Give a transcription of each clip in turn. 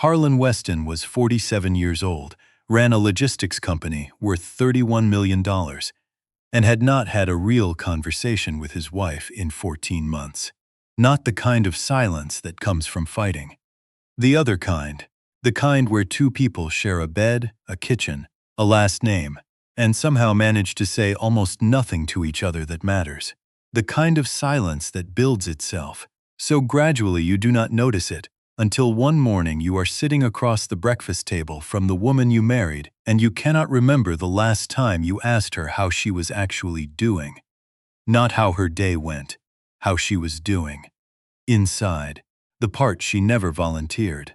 Harlan Weston was 47 years old, ran a logistics company worth $31 million, and had not had a real conversation with his wife in 14 months. Not the kind of silence that comes from fighting. The other kind. The kind where two people share a bed, a kitchen, a last name, and somehow manage to say almost nothing to each other that matters. The kind of silence that builds itself, so gradually you do not notice it, until one morning you are sitting across the breakfast table from the woman you married and you cannot remember the last time you asked her how she was actually doing. Not how her day went, how she was doing. Inside, the part she never volunteered.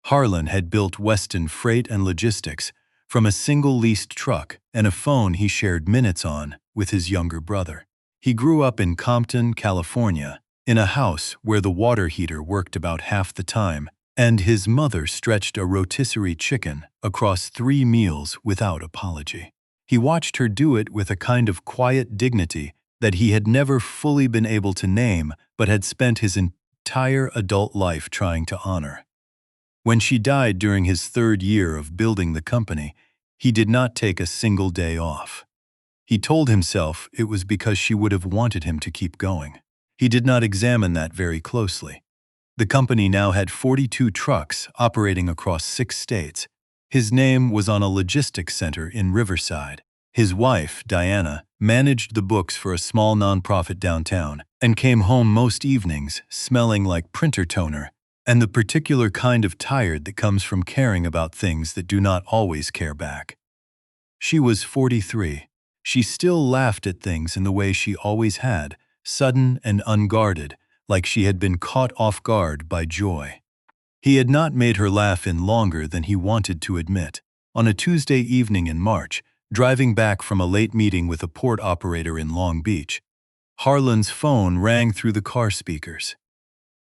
Harlan had built Weston Freight and Logistics from a single leased truck and a phone he shared minutes on with his younger brother. He grew up in Compton, California, in a house where the water heater worked about half the time, and his mother stretched a rotisserie chicken across 3 meals without apology. He watched her do it with a kind of quiet dignity that he had never fully been able to name but had spent his entire adult life trying to honor. When she died during his 3rd year of building the company, he did not take a single day off. He told himself it was because she would have wanted him to keep going. He did not examine that very closely. The company now had 42 trucks operating across 6 states. His name was on a logistics center in Riverside. His wife, Diana, managed the books for a small nonprofit downtown and came home most evenings smelling like printer toner and the particular kind of tired that comes from caring about things that do not always care back. She was 43. She still laughed at things in the way she always had, sudden and unguarded, like she had been caught off guard by joy. He had not made her laugh in longer than he wanted to admit. On a Tuesday evening in March, driving back from a late meeting with a port operator in Long Beach, Harlan's phone rang through the car speakers.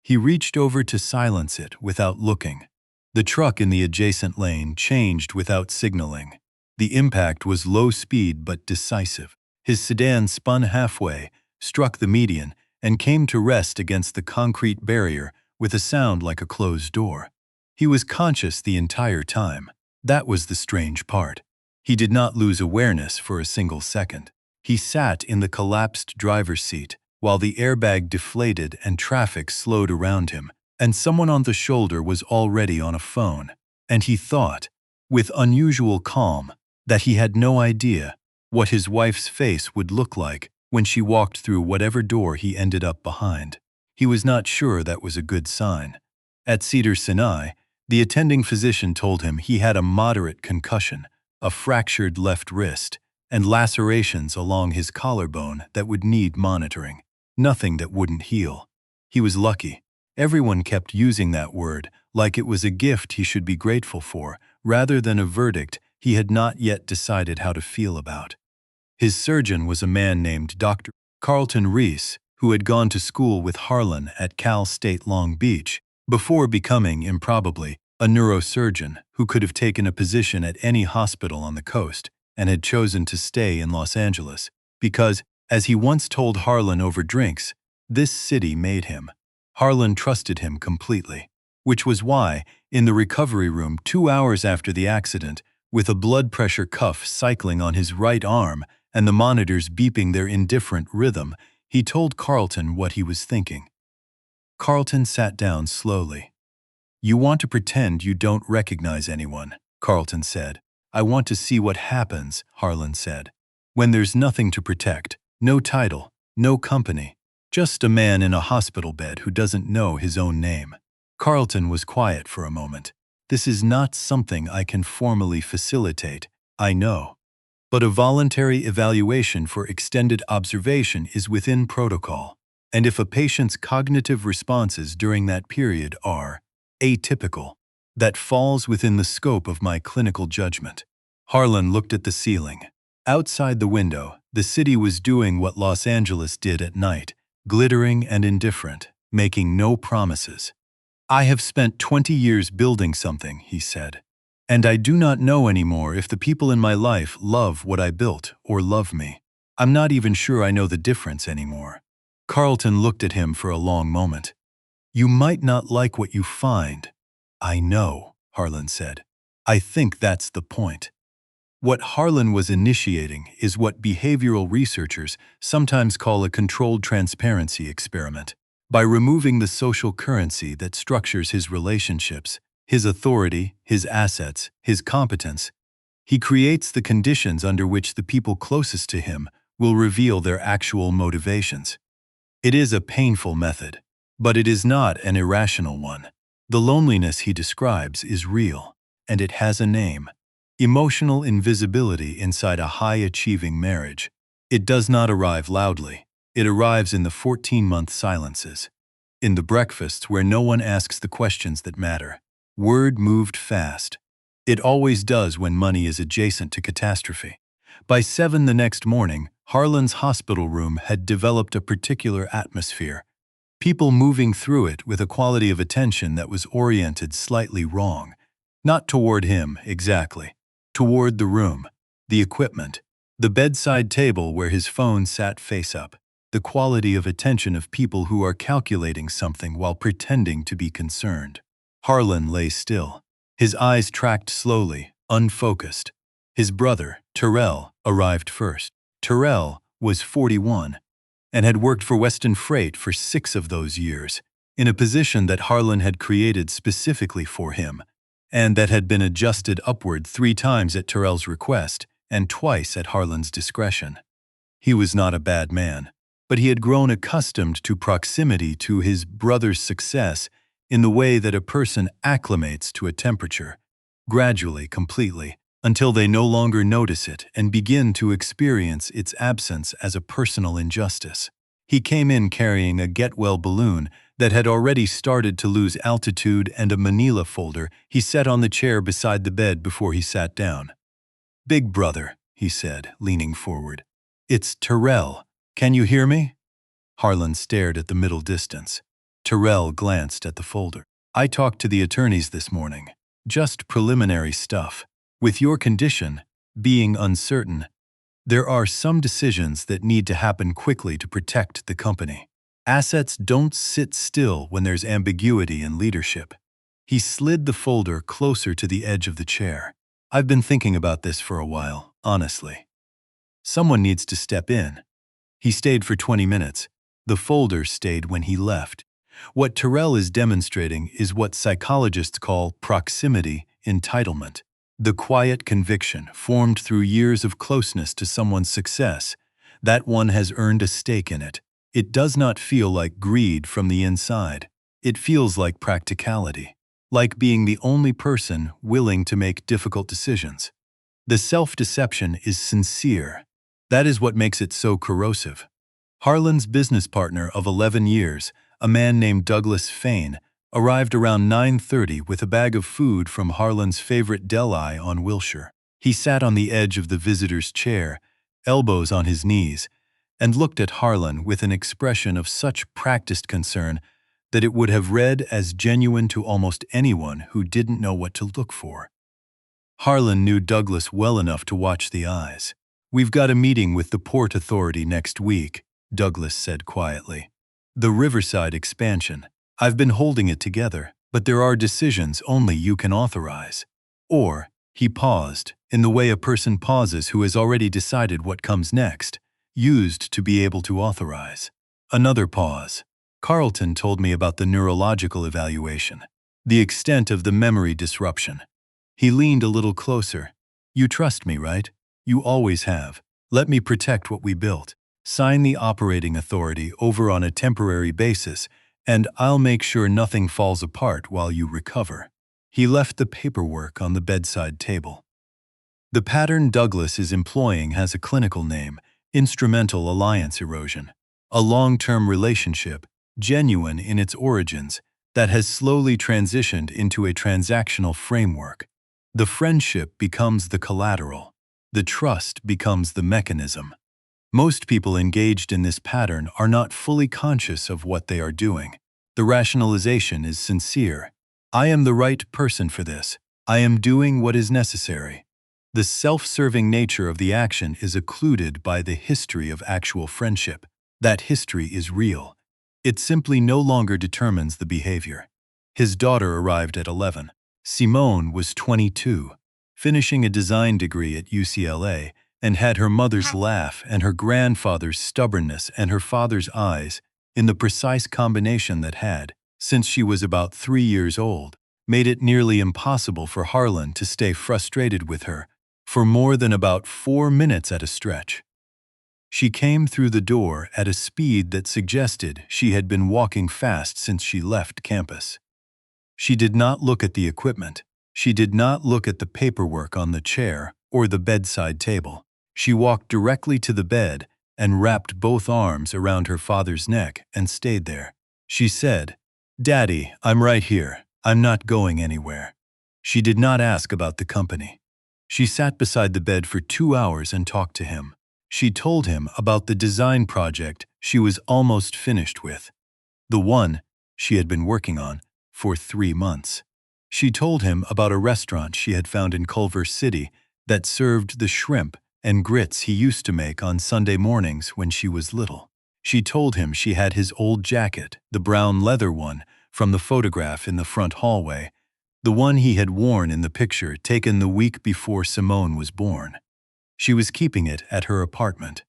He reached over to silence it without looking. The truck in the adjacent lane changed without signaling. The impact was low speed but decisive. His sedan spun halfway, struck the median, and came to rest against the concrete barrier with a sound like a closed door. He was conscious the entire time. That was the strange part. He did not lose awareness for a single second. He sat in the collapsed driver's seat while the airbag deflated and traffic slowed around him, and someone on the shoulder was already on a phone. And he thought, with unusual calm, that he had no idea what his wife's face would look like when she walked through whatever door he ended up behind. He was not sure that was a good sign. At Cedars-Sinai, the attending physician told him he had a moderate concussion, a fractured left wrist, and lacerations along his collarbone that would need monitoring. Nothing that wouldn't heal. He was lucky. Everyone kept using that word like it was a gift he should be grateful for, rather than a verdict he had not yet decided how to feel about. His surgeon was a man named Dr. Carlton Reese, who had gone to school with Harlan at Cal State Long Beach, before becoming, improbably, a neurosurgeon who could have taken a position at any hospital on the coast and had chosen to stay in Los Angeles because, as he once told Harlan over drinks, this city made him. Harlan trusted him completely, which was why, in the recovery room 2 hours after the accident, with a blood pressure cuff cycling on his right arm and the monitors beeping their indifferent rhythm, he told Carlton what he was thinking. Carlton sat down slowly. "You want to pretend you don't recognize anyone," Carlton said. "I want to see what happens," Harlan said. "When there's nothing to protect, no title, no company, just a man in a hospital bed who doesn't know his own name." Carlton was quiet for a moment. "This is not something I can formally facilitate, I know. But a voluntary evaluation for extended observation is within protocol, and if a patient's cognitive responses during that period are atypical, that falls within the scope of my clinical judgment." Harlan looked at the ceiling. Outside the window, the city was doing what Los Angeles did at night, glittering and indifferent, making no promises. "I have spent 20 years building something," he said, "and I do not know anymore if the people in my life love what I built or love me. I'm not even sure I know the difference anymore." Carlton looked at him for a long moment. "You might not like what you find, I know, Harlan said. I think that's the point. What Harlan was initiating is what behavioral researchers sometimes call a controlled transparency experiment. By removing the social currency that structures his relationships, his authority, his assets, his competence, he creates the conditions under which the people closest to him will reveal their actual motivations. It is a painful method, but it is not an irrational one. The loneliness he describes is real, and it has a name: emotional invisibility inside a high-achieving marriage. It does not arrive loudly. It arrives in the 14-month silences, in the breakfasts where no one asks the questions that matter. Word moved fast. It always does when money is adjacent to catastrophe. By 7 the next morning, Harlan's hospital room had developed a particular atmosphere, people moving through it with a quality of attention that was oriented slightly wrong. Not toward him, exactly. Toward the room, the equipment, the bedside table where his phone sat face up, the quality of attention of people who are calculating something while pretending to be concerned. Harlan lay still. His eyes tracked slowly, unfocused. His brother, Terrell, arrived first. Terrell was 41 and had worked for Weston Freight for 6 of those years, in a position that Harlan had created specifically for him, and that had been adjusted upward 3 times at Terrell's request and twice at Harlan's discretion. He was not a bad man, but he had grown accustomed to proximity to his brother's success in the way that a person acclimates to a temperature, gradually, completely, until they no longer notice it and begin to experience its absence as a personal injustice. He came in carrying a get-well balloon that had already started to lose altitude and a manila folder he set on the chair beside the bed before he sat down. "Big brother," he said, leaning forward. "It's Terrell. Can you hear me?" Harlan stared at the middle distance. Terrell glanced at the folder. "I talked to the attorneys this morning. Just preliminary stuff. With your condition, being uncertain, there are some decisions that need to happen quickly to protect the company. Assets don't sit still when there's ambiguity in leadership." He slid the folder closer to the edge of the chair. "I've been thinking about this for a while, honestly. Someone needs to step in." He stayed for 20 minutes. The folder stayed when he left. What Terrell is demonstrating is what psychologists call proximity entitlement. The quiet conviction formed through years of closeness to someone's success, that one has earned a stake in it. It does not feel like greed from the inside. It feels like practicality, like being the only person willing to make difficult decisions. The self-deception is sincere. That is what makes it so corrosive. Harlan's business partner of 11 years, a man named Douglas Fain, arrived around 9:30 with a bag of food from Harlan's favorite deli on Wilshire. He sat on the edge of the visitor's chair, elbows on his knees, and looked at Harlan with an expression of such practiced concern that it would have read as genuine to almost anyone who didn't know what to look for. Harlan knew Douglas well enough to watch the eyes. "We've got a meeting with the Port Authority next week," Douglas said quietly. "The Riverside expansion. I've been holding it together, but there are decisions only you can authorize." Or, he paused, in the way a person pauses who has already decided what comes next, used to be able to authorize. Another pause. "Carlton told me about the neurological evaluation, the extent of the memory disruption." He leaned a little closer. "You trust me, right? You always have. Let me protect what we built. Sign the operating authority over on a temporary basis, and I'll make sure nothing falls apart while you recover." He left the paperwork on the bedside table. The pattern Douglas is employing has a clinical name: instrumental alliance erosion. A long-term relationship, genuine in its origins, that has slowly transitioned into a transactional framework. The friendship becomes the collateral. The trust becomes the mechanism. Most people engaged in this pattern are not fully conscious of what they are doing. The rationalization is sincere. "I am the right person for this. I am doing what is necessary." The self-serving nature of the action is occluded by the history of actual friendship. That history is real. It simply no longer determines the behavior. His daughter arrived at 11. Simone was 22, finishing a design degree at UCLA, and had her mother's laugh and her grandfather's stubbornness and her father's eyes in the precise combination that had, since she was about 3 years old, made it nearly impossible for Harlan to stay frustrated with her for more than about 4 minutes at a stretch. She came through the door at a speed that suggested she had been walking fast since she left campus. She did not look at the equipment. She did not look at the paperwork on the chair or the bedside table. She walked directly to the bed and wrapped both arms around her father's neck and stayed there. She said, "Daddy, I'm right here. I'm not going anywhere." She did not ask about the company. She sat beside the bed for 2 hours and talked to him. She told him about the design project she was almost finished with, the one she had been working on for 3 months. She told him about a restaurant she had found in Culver City that served the shrimp and grits he used to make on Sunday mornings when she was little. She told him she had his old jacket, the brown leather one from the photograph in the front hallway, the one he had worn in the picture taken the week before Simone was born. She was keeping it at her apartment.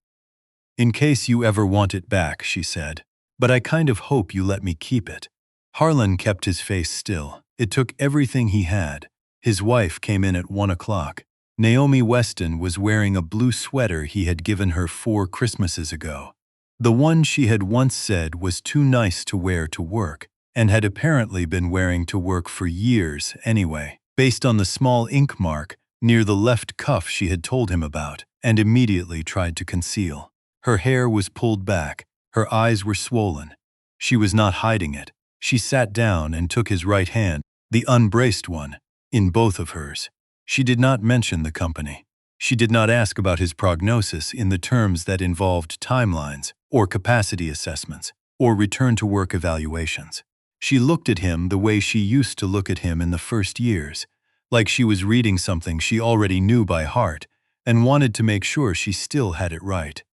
"In case you ever want it back," she said, "but I kind of hope you let me keep it." Harlan kept his face still. It took everything he had. His wife came in at 1 o'clock. Naomi Weston was wearing a blue sweater he had given her 4 Christmases ago. The one she had once said was too nice to wear to work, and had apparently been wearing to work for years anyway, based on the small ink mark near the left cuff she had told him about, and immediately tried to conceal. Her hair was pulled back. Her eyes were swollen. She was not hiding it. She sat down and took his right hand, the unbraced one, in both of hers. She did not mention the company. She did not ask about his prognosis in the terms that involved timelines, or capacity assessments, or return-to-work evaluations. She looked at him the way she used to look at him in the first years, like she was reading something she already knew by heart and wanted to make sure she still had it right.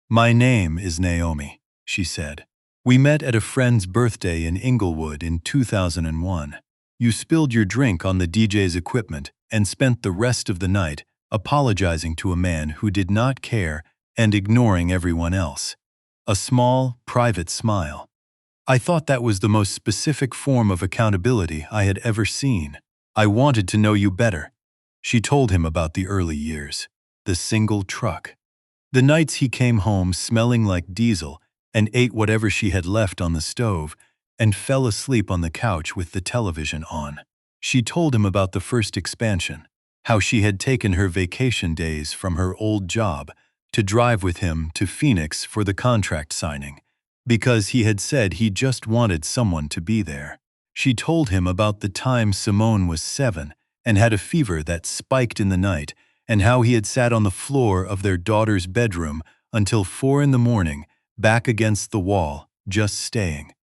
"My name is Naomi," she said. "We met at a friend's birthday in Inglewood in 2001. You spilled your drink on the DJ's equipment and spent the rest of the night apologizing to a man who did not care and ignoring everyone else." A small, private smile. "I thought that was the most specific form of accountability I had ever seen. I wanted to know you better." She told him about the early years, the single truck, the nights he came home smelling like diesel and ate whatever she had left on the stove and fell asleep on the couch with the television on. She told him about the first expansion, how she had taken her vacation days from her old job to drive with him to Phoenix for the contract signing, because he had said he just wanted someone to be there. She told him about the time Simone was 7 and had a fever that spiked in the night, and how he had sat on the floor of their daughter's bedroom until 4 in the morning, back against the wall, just staying.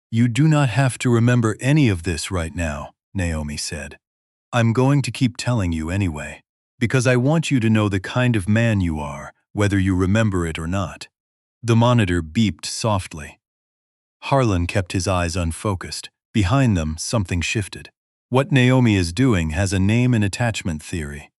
"You do not have to remember any of this right now," Naomi said. "I'm going to keep telling you anyway, because I want you to know the kind of man you are, whether you remember it or not." The monitor beeped softly. Harlan kept his eyes unfocused. Behind them, something shifted. What Naomi is doing has a name in attachment theory.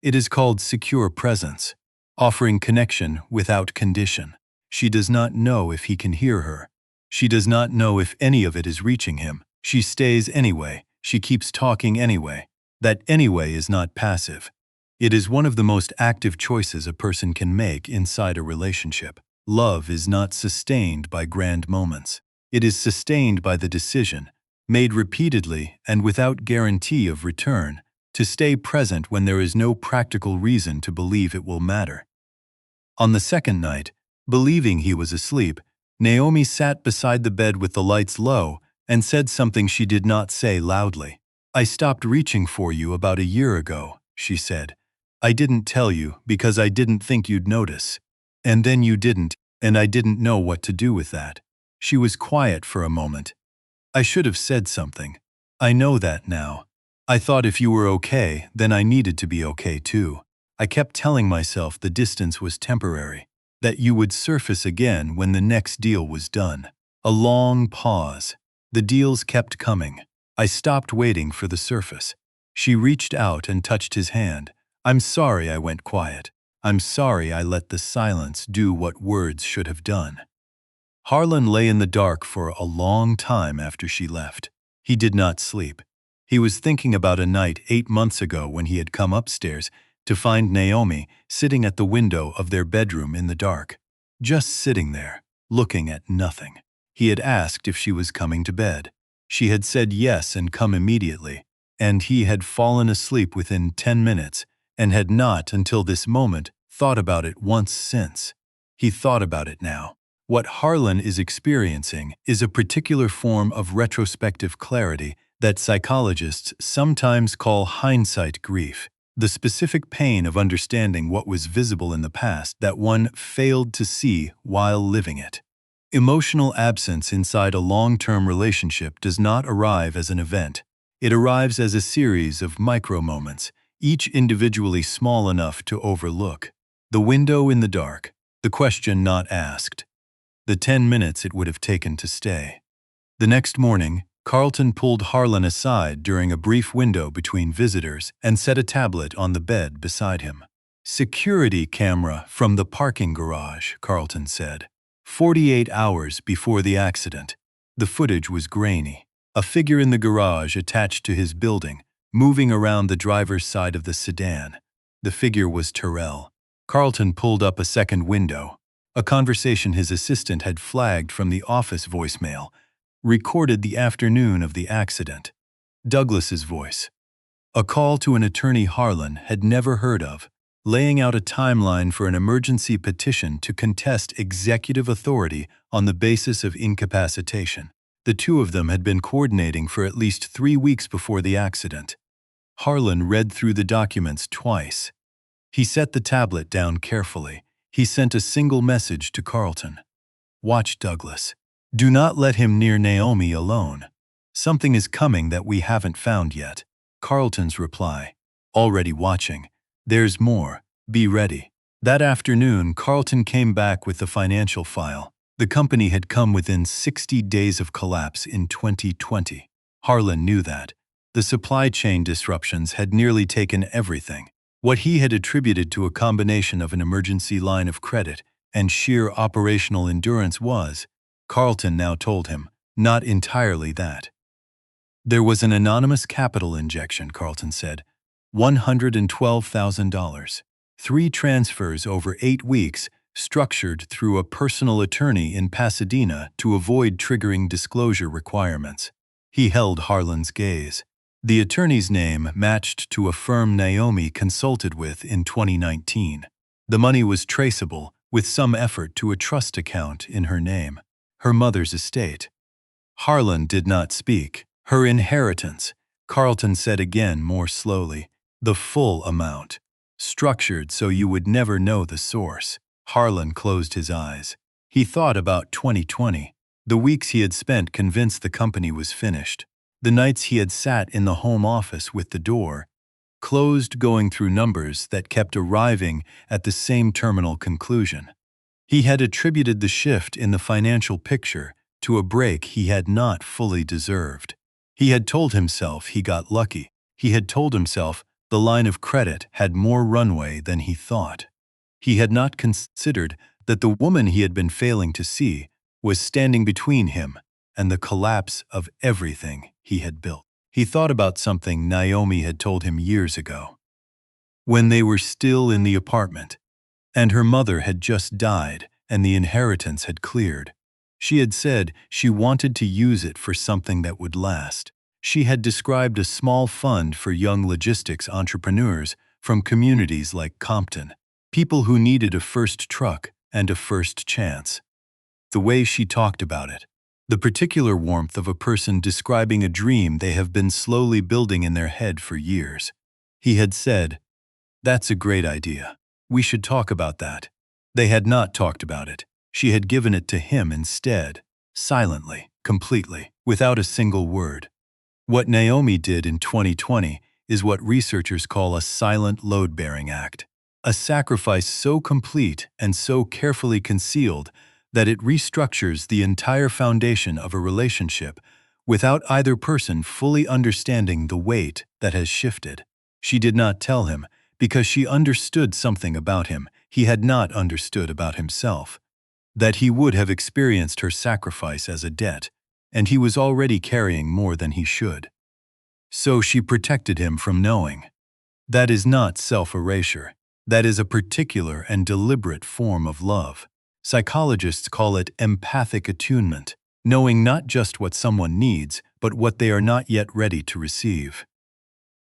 It is called secure presence, offering connection without condition. She does not know if he can hear her. She does not know if any of it is reaching him. She stays anyway. She keeps talking anyway. That anyway is not passive. It is one of the most active choices a person can make inside a relationship. Love is not sustained by grand moments. It is sustained by the decision, made repeatedly and without guarantee of return, to stay present when there is no practical reason to believe it will matter. On the second night, believing he was asleep, Naomi sat beside the bed with the lights low and said something she did not say loudly. "I stopped reaching for you about a year ago," she said. "I didn't tell you because I didn't think you'd notice. And then you didn't, and I didn't know what to do with that." She was quiet for a moment. "I should have said something. I know that now. I thought if you were okay, then I needed to be okay too. I kept telling myself the distance was temporary, that you would surface again when the next deal was done." A long pause. The deals kept coming. I stopped waiting for the surface. She reached out and touched his hand. I'm sorry I went quiet. I'm sorry I let the silence do what words should have done. Harlan lay in the dark for a long time after she left. He did not sleep. He was thinking about a night 8 months ago when he had come upstairs to find Naomi sitting at the window of their bedroom in the dark, just sitting there, looking at nothing. He had asked if she was coming to bed. She had said yes and come immediately, and he had fallen asleep within 10 minutes and had not, until this moment, thought about it once since. He thought about it now. What Harlan is experiencing is a particular form of retrospective clarity that psychologists sometimes call hindsight grief, the specific pain of understanding what was visible in the past that one failed to see while living it. Emotional absence inside a long-term relationship does not arrive as an event. It arrives as a series of micro-moments, each individually small enough to overlook. The window in the dark, the question not asked, the 10 minutes it would have taken to stay. The next morning, Carlton pulled Harlan aside during a brief window between visitors and set a tablet on the bed beside him. Security camera from the parking garage, Carlton said. 48 hours before the accident. The footage was grainy. A figure in the garage attached to his building, moving around the driver's side of the sedan. The figure was Terrell. Carlton pulled up a second window. A conversation his assistant had flagged from the office voicemail recorded the afternoon of the accident. Douglas's voice. A call to an attorney Harlan had never heard of, laying out a timeline for an emergency petition to contest executive authority on the basis of incapacitation. The two of them had been coordinating for at least 3 weeks before the accident. Harlan read through the documents twice. He set the tablet down carefully. He sent a single message to Carlton. Watch Douglas. Do not let him near Naomi alone. Something is coming that we haven't found yet. Carlton's reply. Already watching. There's more. Be ready. That afternoon, Carlton came back with the financial file. The company had come within 60 days of collapse in 2020. Harlan knew that. The supply chain disruptions had nearly taken everything. What he had attributed to a combination of an emergency line of credit and sheer operational endurance was, Carlton now told him, not entirely that. There was an anonymous capital injection, Carlton said. $112,000. 3 transfers over 8 weeks, structured through a personal attorney in Pasadena to avoid triggering disclosure requirements. He held Harlan's gaze. The attorney's name matched to a firm Naomi consulted with in 2019. The money was traceable, with some effort, to a trust account in her name, her mother's estate. Harlan did not speak. Her inheritance, Carlton said again more slowly. The full amount. Structured so you would never know the source. Harlan closed his eyes. He thought about 2020. The weeks he had spent convinced the company was finished. The nights he had sat in the home office with the door closed, going through numbers that kept arriving at the same terminal conclusion. He had attributed the shift in the financial picture to a break he had not fully deserved. He had told himself he got lucky. He had told himself the line of credit had more runway than he thought. He had not considered that the woman he had been failing to see was standing between him and the collapse of everything he had built. He thought about something Naomi had told him years ago. When they were still in the apartment, and her mother had just died and the inheritance had cleared, she had said she wanted to use it for something that would last. She had described a small fund for young logistics entrepreneurs from communities like Compton, people who needed a first truck and a first chance. The way she talked about it, the particular warmth of a person describing a dream they have been slowly building in their head for years. He had said, "That's a great idea. We should talk about that." They had not talked about it. She had given it to him instead, silently, completely, without a single word. What Naomi did in 2020 is what researchers call a silent load-bearing act, a sacrifice so complete and so carefully concealed that it restructures the entire foundation of a relationship without either person fully understanding the weight that has shifted. She did not tell him, because she understood something about him he had not understood about himself, that he would have experienced her sacrifice as a debt, and he was already carrying more than he should. So she protected him from knowing. That is not self-erasure. That is a particular and deliberate form of love. Psychologists call it empathic attunement, knowing not just what someone needs, but what they are not yet ready to receive.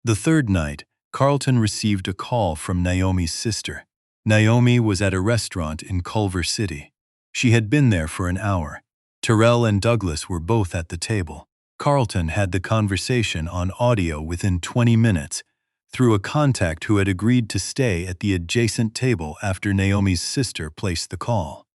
The third night, Carlton received a call from Naomi's sister. Naomi was at a restaurant in Culver City. She had been there for an hour. Terrell and Douglas were both at the table. Carlton had the conversation on audio within 20 minutes, through a contact who had agreed to stay at the adjacent table after Naomi's sister placed the call.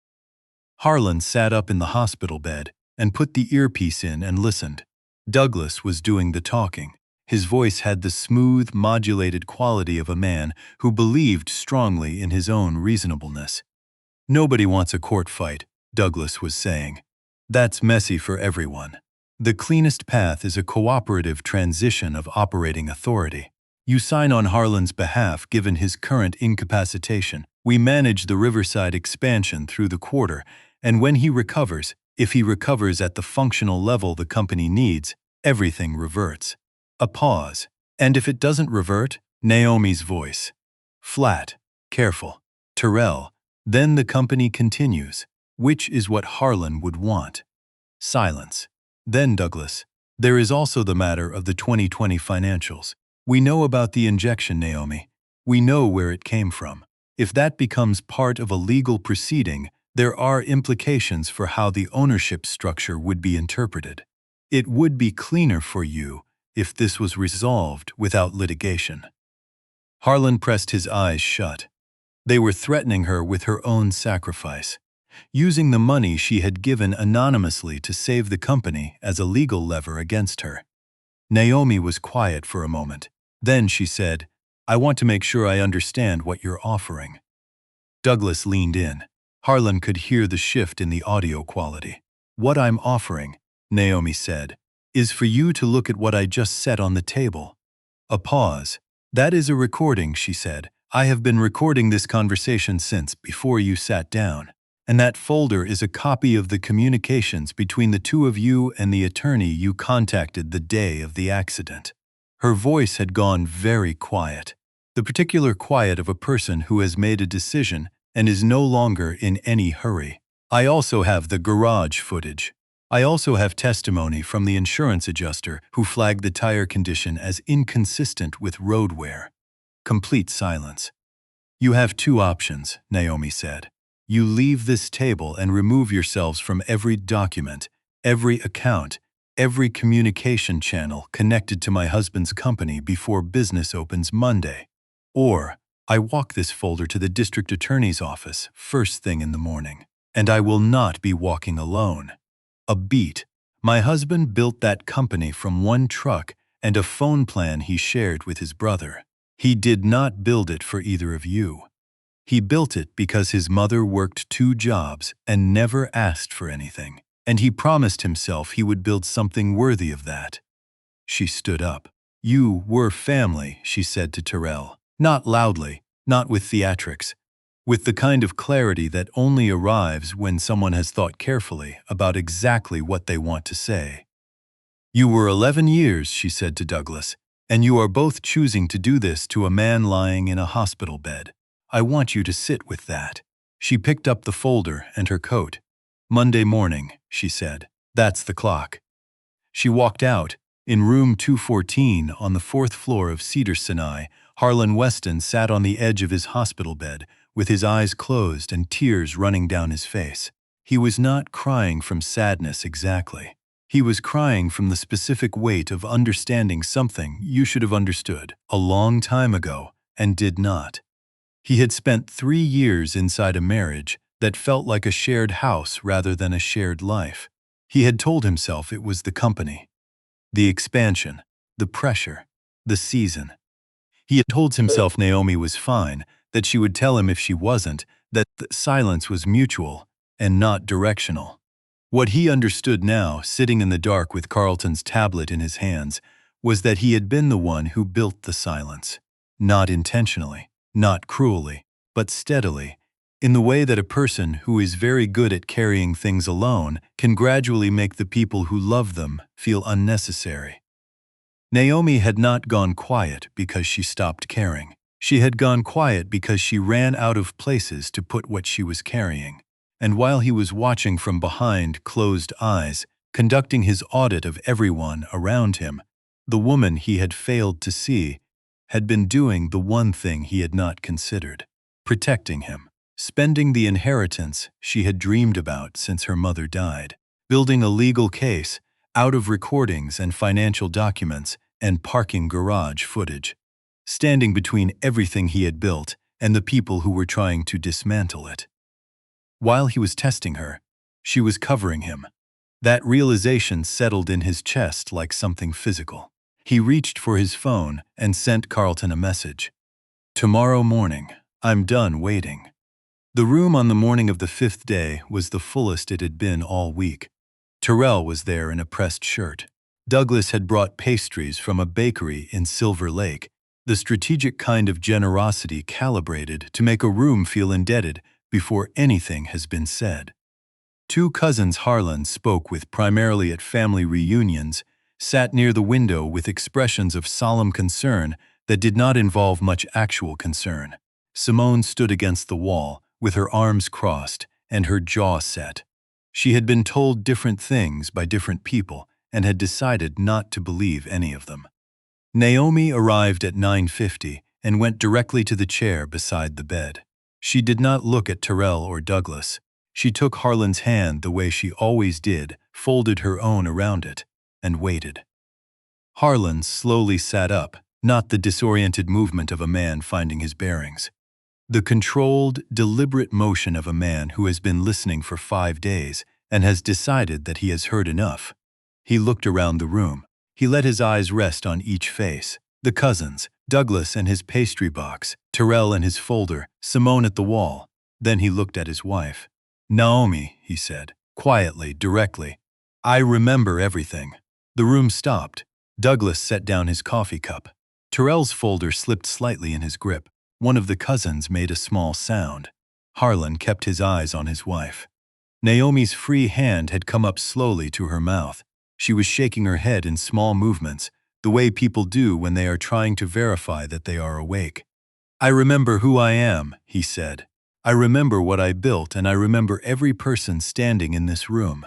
Harlan sat up in the hospital bed and put the earpiece in and listened. Douglas was doing the talking. His voice had the smooth, modulated quality of a man who believed strongly in his own reasonableness. "Nobody wants a court fight," Douglas was saying. "That's messy for everyone. The cleanest path is a cooperative transition of operating authority. You sign on Harlan's behalf given his current incapacitation. We manage the Riverside expansion through the quarter, and when he recovers, if he recovers at the functional level the company needs, everything reverts." A pause. "And if it doesn't revert?" Naomi's voice. Flat, careful. "Terrell, then the company continues, which is what Harlan would want." Silence. "Then, Douglas, there is also the matter of the 2020 financials. We know about the injection, Naomi. We know where it came from. If that becomes part of a legal proceeding, there are implications for how the ownership structure would be interpreted. It would be cleaner for you if this was resolved without litigation." Harlan pressed his eyes shut. They were threatening her with her own sacrifice, using the money she had given anonymously to save the company as a legal lever against her. Naomi was quiet for a moment. Then she said, "I want to make sure I understand what you're offering." Douglas leaned in. Harlan could hear the shift in the audio quality. "What I'm offering," Naomi said, "is for you to look at what I just set on the table." A pause. "That is a recording," she said. "I have been recording this conversation since before you sat down. And that folder is a copy of the communications between the two of you and the attorney you contacted the day of the accident." Her voice had gone very quiet, the particular quiet of a person who has made a decision and is no longer in any hurry. "I also have the garage footage. I also have testimony from the insurance adjuster who flagged the tire condition as inconsistent with road wear." Complete silence. "You have two options," Naomi said. "You leave this table and remove yourselves from every document, every account, every communication channel connected to my husband's company before business opens Monday. Or I walk this folder to the district attorney's office first thing in the morning. And I will not be walking alone. A beat. My husband built that company from one truck and a phone plan he shared with his brother. He did not build it for either of you. He built it because his mother worked 2 jobs and never asked for anything, and he promised himself he would build something worthy of that." She stood up. "You were family," she said to Terrell. Not loudly, not with theatrics, with the kind of clarity that only arrives when someone has thought carefully about exactly what they want to say. "You were 11 years," she said to Douglas, "and you are both choosing to do this to a man lying in a hospital bed. I want you to sit with that." She picked up the folder and her coat. "Monday morning," she said. "That's the clock." She walked out. In room 214 on the 4th floor of Cedars-Sinai, Harlan Weston sat on the edge of his hospital bed, with his eyes closed and tears running down his face. He was not crying from sadness exactly. He was crying from the specific weight of understanding something you should have understood a long time ago and did not. He had spent 3 years inside a marriage that felt like a shared house rather than a shared life. He had told himself it was the company, the expansion, the pressure, the season. He had told himself Naomi was fine, that she would tell him if she wasn't, that the silence was mutual and not directional. What he understood now, sitting in the dark with Carlton's tablet in his hands, was that he had been the one who built the silence. Not intentionally, not cruelly, but steadily, in the way that a person who is very good at carrying things alone can gradually make the people who love them feel unnecessary. Naomi had not gone quiet because she stopped caring. She had gone quiet because she ran out of places to put what she was carrying. And while he was watching from behind closed eyes, conducting his audit of everyone around him, the woman he had failed to see had been doing the one thing he had not considered, protecting him, spending the inheritance she had dreamed about since her mother died, building a legal case out of recordings and financial documents and parking garage footage, standing between everything he had built and the people who were trying to dismantle it. While he was testing her, she was covering him. That realization settled in his chest like something physical. He reached for his phone and sent Carlton a message. "Tomorrow morning, I'm done waiting." The room on the morning of the 5th day was the fullest it had been all week. Terrell was there in a pressed shirt. Douglas had brought pastries from a bakery in Silver Lake, the strategic kind of generosity calibrated to make a room feel indebted before anything has been said. Two cousins Harlan spoke with primarily at family reunions, sat near the window with expressions of solemn concern that did not involve much actual concern. Simone stood against the wall, with her arms crossed and her jaw set. She had been told different things by different people and had decided not to believe any of them. Naomi arrived at 9:50 and went directly to the chair beside the bed. She did not look at Terrell or Douglas. She took Harlan's hand the way she always did, folded her own around it, and waited. Harlan slowly sat up, not the disoriented movement of a man finding his bearings. The controlled, deliberate motion of a man who has been listening for 5 days and has decided that he has heard enough. He looked around the room. He let his eyes rest on each face. The cousins, Douglas and his pastry box, Terrell and his folder, Simone at the wall. Then he looked at his wife. "Naomi," he said, quietly, directly, "I remember everything." The room stopped. Douglas set down his coffee cup. Terrell's folder slipped slightly in his grip. One of the cousins made a small sound. Harlan kept his eyes on his wife. Naomi's free hand had come up slowly to her mouth. She was shaking her head in small movements, the way people do when they are trying to verify that they are awake. "I remember who I am," he said. "I remember what I built, and I remember every person standing in this room."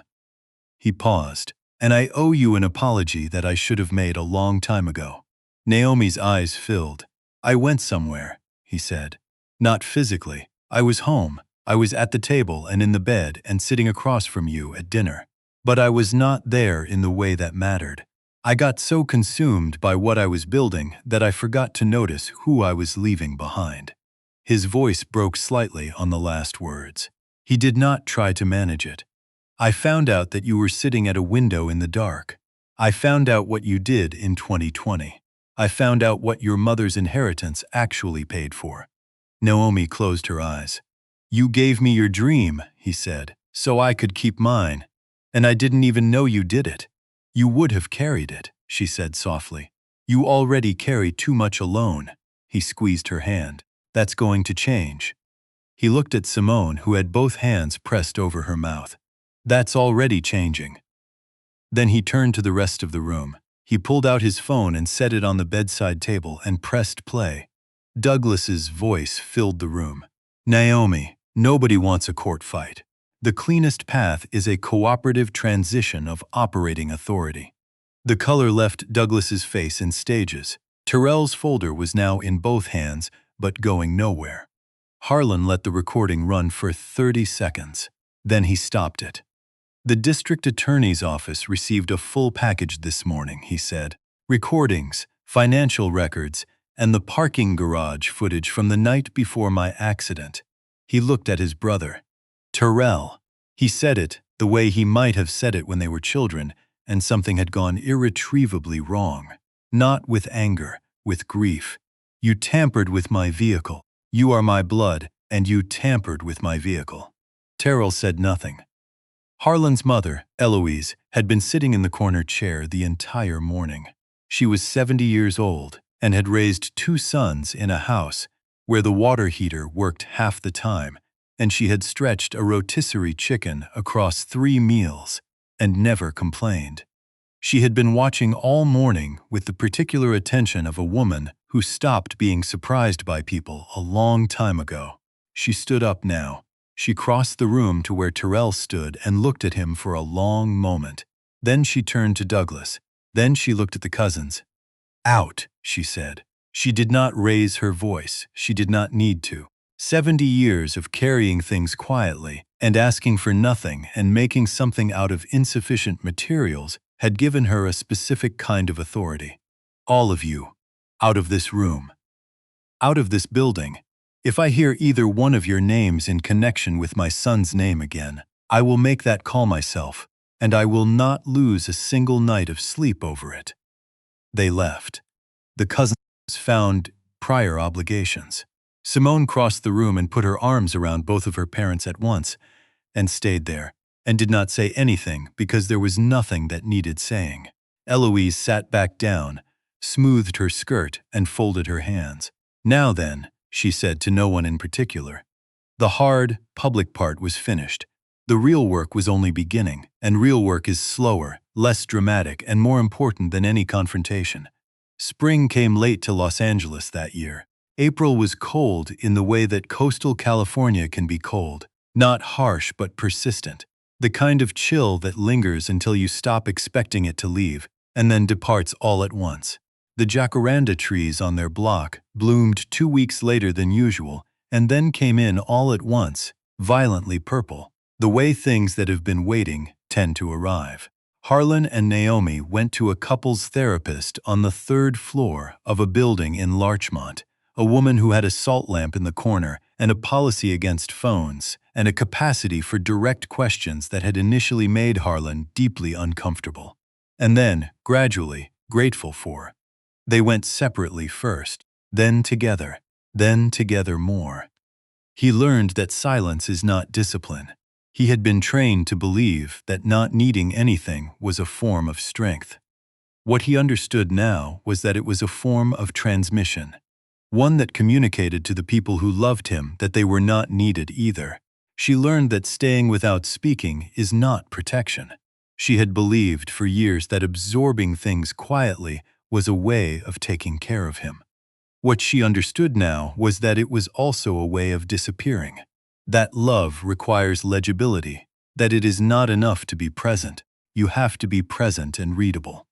He paused. "And I owe you an apology that I should have made a long time ago." Naomi's eyes filled. "I went somewhere," he said. "Not physically. I was home. I was at the table and in the bed and sitting across from you at dinner. But I was not there in the way that mattered. I got so consumed by what I was building that I forgot to notice who I was leaving behind." His voice broke slightly on the last words. He did not try to manage it. "I found out that you were sitting at a window in the dark. I found out what you did in 2020. I found out what your mother's inheritance actually paid for." Naomi closed her eyes. "You gave me your dream," he said, "so I could keep mine. And I didn't even know you did it. You would have carried it," she said softly. "You already carry too much alone." He squeezed her hand. "That's going to change." He looked at Simone, who had both hands pressed over her mouth. "That's already changing." Then he turned to the rest of the room. He pulled out his phone and set it on the bedside table and pressed play. Douglas's voice filled the room. "Naomi, nobody wants a court fight. The cleanest path is a cooperative transition of operating authority." The color left Douglas's face in stages. Terrell's folder was now in both hands, but going nowhere. Harlan let the recording run for 30 seconds. Then he stopped it. "The district attorney's office received a full package this morning," he said. "Recordings, financial records, and the parking garage footage from the night before my accident." He looked at his brother. "Terrell." He said it the way he might have said it when they were children, and something had gone irretrievably wrong. Not with anger, with grief. "You tampered with my vehicle. You are my blood, and you tampered with my vehicle." Terrell said nothing. Harlan's mother, Eloise, had been sitting in the corner chair the entire morning. She was 70 years old and had raised 2 sons in a house where the water heater worked half the time, and she had stretched a rotisserie chicken across 3 meals and never complained. She had been watching all morning with the particular attention of a woman who stopped being surprised by people a long time ago. She stood up now. She crossed the room to where Terrell stood and looked at him for a long moment. Then she turned to Douglas. Then she looked at the cousins. "Out," she said. She did not raise her voice. She did not need to. 70 years of carrying things quietly and asking for nothing and making something out of insufficient materials had given her a specific kind of authority. "All of you, out of this room. Out of this building. If I hear either one of your names in connection with my son's name again, I will make that call myself, and I will not lose a single night of sleep over it." They left. The cousins found prior obligations. Simone crossed the room and put her arms around both of her parents at once, and stayed there, and did not say anything because there was nothing that needed saying. Eloise sat back down, smoothed her skirt, and folded her hands. "Now then," she said to no one in particular. The hard, public part was finished. The real work was only beginning, and real work is slower, less dramatic, and more important than any confrontation. Spring came late to Los Angeles that year. April was cold in the way that coastal California can be cold, not harsh but persistent, the kind of chill that lingers until you stop expecting it to leave, and then departs all at once. The jacaranda trees on their block bloomed 2 weeks later than usual, and then came in all at once, violently purple, the way things that have been waiting tend to arrive. Harlan and Naomi went to a couples therapist on the 3rd floor of a building in Larchmont, a woman who had a salt lamp in the corner and a policy against phones and a capacity for direct questions that had initially made Harlan deeply uncomfortable, and then, gradually, grateful for. They went separately first, then together more. He learned that silence is not discipline. He had been trained to believe that not needing anything was a form of strength. What he understood now was that it was a form of transmission, one that communicated to the people who loved him that they were not needed either. She learned that staying without speaking is not protection. She had believed for years that absorbing things quietly was a way of taking care of him. What she understood now was that it was also a way of disappearing. That love requires legibility, that it is not enough to be present. You have to be present and readable.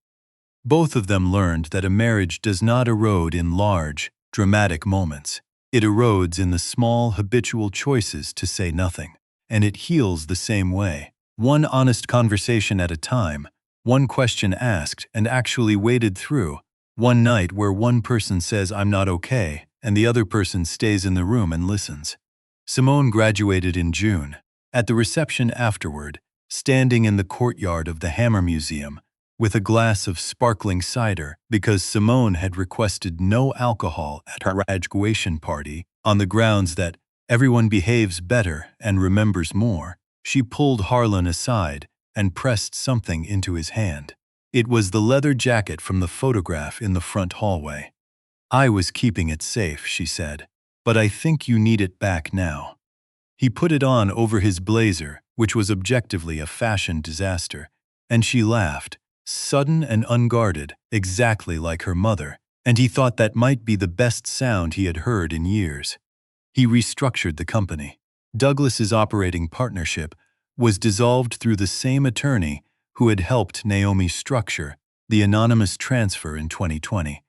Both of them learned that a marriage does not erode in large, dramatic moments. It erodes in the small, habitual choices to say nothing, and it heals the same way. One honest conversation at a time, one question asked and actually waded through, one night where one person says, "I'm not okay," and the other person stays in the room and listens. Simone graduated in June. At the reception afterward, standing in the courtyard of the Hammer Museum, with a glass of sparkling cider because Simone had requested no alcohol at her graduation party on the grounds that everyone behaves better and remembers more, she pulled Harlan aside and pressed something into his hand. It was the leather jacket from the photograph in the front hallway. "I was keeping it safe," she said, "but I think you need it back now." He put it on over his blazer, which was objectively a fashion disaster, and she laughed, sudden and unguarded, exactly like her mother, and he thought that might be the best sound he had heard in years. He restructured the company. Douglas's operating partnership was dissolved through the same attorney who had helped Naomi structure the anonymous transfer in 2020,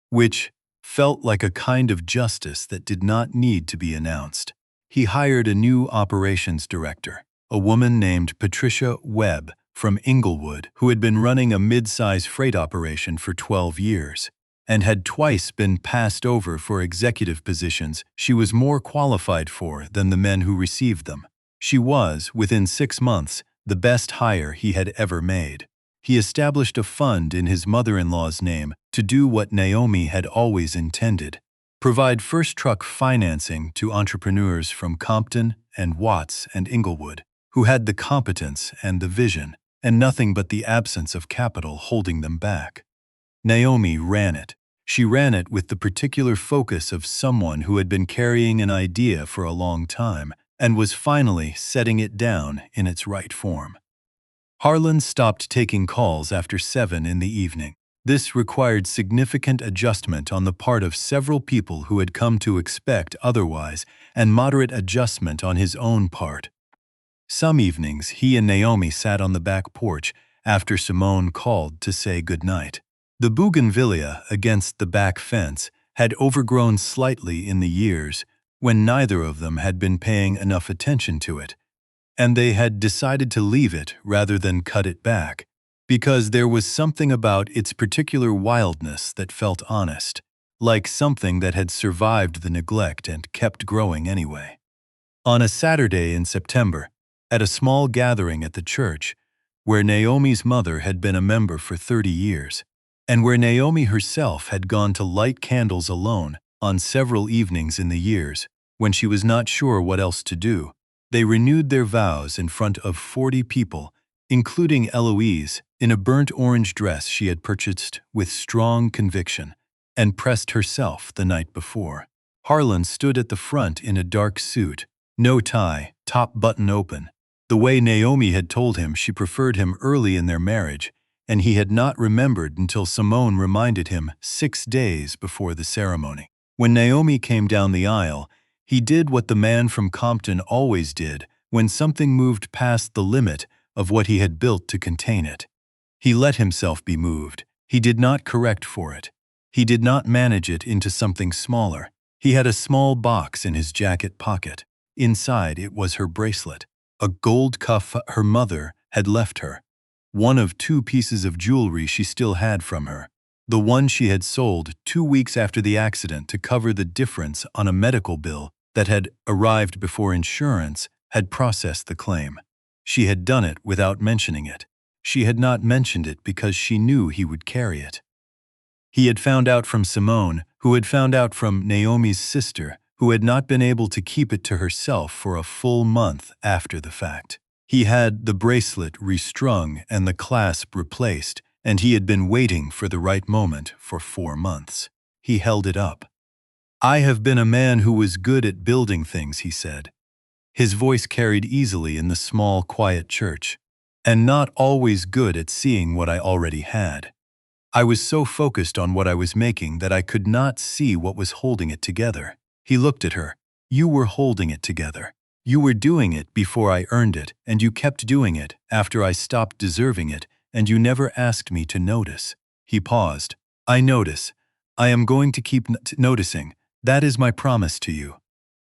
which felt like a kind of justice that did not need to be announced. He hired a new operations director, a woman named Patricia Webb from Inglewood, who had been running a mid-size freight operation for 12 years, and had twice been passed over for executive positions she was more qualified for than the men who received them. She was, within 6 months, the best hire he had ever made. He established a fund in his mother-in-law's name to do what Naomi had always intended: provide first truck financing to entrepreneurs from Compton and Watts and Inglewood, who had the competence and the vision, and nothing but the absence of capital holding them back. Naomi ran it. She ran it with the particular focus of someone who had been carrying an idea for a long time and was finally setting it down in its right form. Harlan stopped taking calls after 7 in the evening. This required significant adjustment on the part of several people who had come to expect otherwise, and moderate adjustment on his own part. Some evenings, he and Naomi sat on the back porch after Simone called to say goodnight. The bougainvillea against the back fence had overgrown slightly in the years when neither of them had been paying enough attention to it, and they had decided to leave it rather than cut it back, because there was something about its particular wildness that felt honest, like something that had survived the neglect and kept growing anyway. On a Saturday in September, at a small gathering at the church, where Naomi's mother had been a member for 30 years, and where Naomi herself had gone to light candles alone on several evenings in the years when she was not sure what else to do, they renewed their vows in front of 40 people, including Eloise, in a burnt orange dress she had purchased with strong conviction and pressed herself the night before. Harlan stood at the front in a dark suit, no tie, top button open, the way Naomi had told him she preferred him early in their marriage, and he had not remembered until Simone reminded him 6 days before the ceremony. When Naomi came down the aisle, he did what the man from Compton always did when something moved past the limit of what he had built to contain it. He let himself be moved. He did not correct for it. He did not manage it into something smaller. He had a small box in his jacket pocket. Inside it was her bracelet, a gold cuff her mother had left her, one of 2 pieces of jewelry she still had from her, the one she had sold 2 weeks after the accident to cover the difference on a medical bill that had arrived before insurance had processed the claim. She had done it without mentioning it. She had not mentioned it because she knew he would carry it. He had found out from Simone, who had found out from Naomi's sister, who had not been able to keep it to herself for a full month after the fact. He had the bracelet restrung and the clasp replaced, and he had been waiting for the right moment for 4 months. He held it up. "I have been a man who was good at building things," he said. His voice carried easily in the small, quiet church, "and not always good at seeing what I already had. I was so focused on what I was making that I could not see what was holding it together." He looked at her. "You were holding it together. You were doing it before I earned it, and you kept doing it after I stopped deserving it, and you never asked me to notice." He paused. "I notice. I am going to keep noticing. That is my promise to you."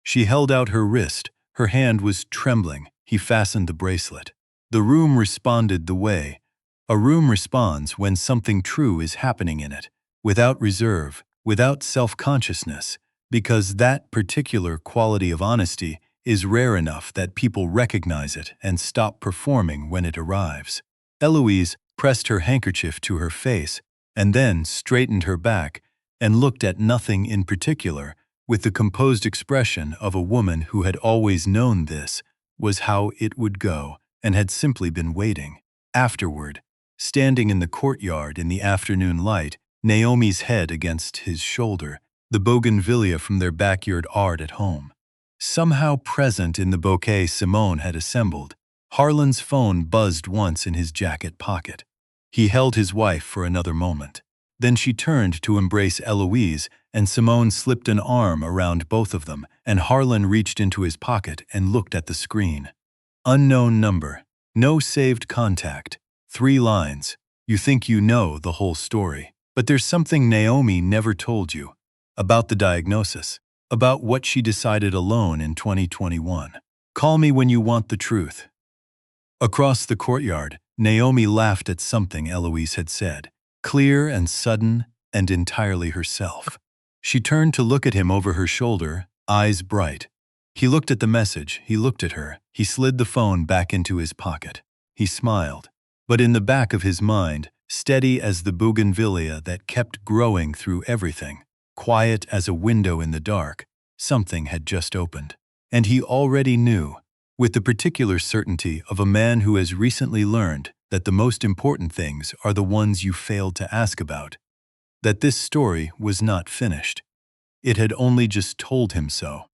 She held out her wrist. Her hand was trembling. He fastened the bracelet. The room responded the way a room responds when something true is happening in it, without reserve, without self-consciousness, because that particular quality of honesty is rare enough that people recognize it and stop performing when it arrives. Eloise pressed her handkerchief to her face and then straightened her back and looked at nothing in particular with the composed expression of a woman who had always known this was how it would go and had simply been waiting. Afterward, standing in the courtyard in the afternoon light, Naomi's head against his shoulder, the bougainvillea from their backyard art at home. Somehow present in the bouquet Simone had assembled, Harlan's phone buzzed once in his jacket pocket. He held his wife for another moment. Then she turned to embrace Eloise, and Simone slipped an arm around both of them, and Harlan reached into his pocket and looked at the screen. Unknown number. No saved contact. 3 lines. You think you know the whole story. But there's something Naomi never told you. About the diagnosis. About what she decided alone in 2021. Call me when you want the truth. Across the courtyard, Naomi laughed at something Eloise had said, clear and sudden and entirely herself. She turned to look at him over her shoulder, eyes bright. He looked at the message, he looked at her, he slid the phone back into his pocket. He smiled. But in the back of his mind, steady as the bougainvillea that kept growing through everything, quiet as a window in the dark, something had just opened. And he already knew. with the particular certainty of a man who has recently learned that the most important things are the ones you failed to ask about, that this story was not finished. It had only just told him so.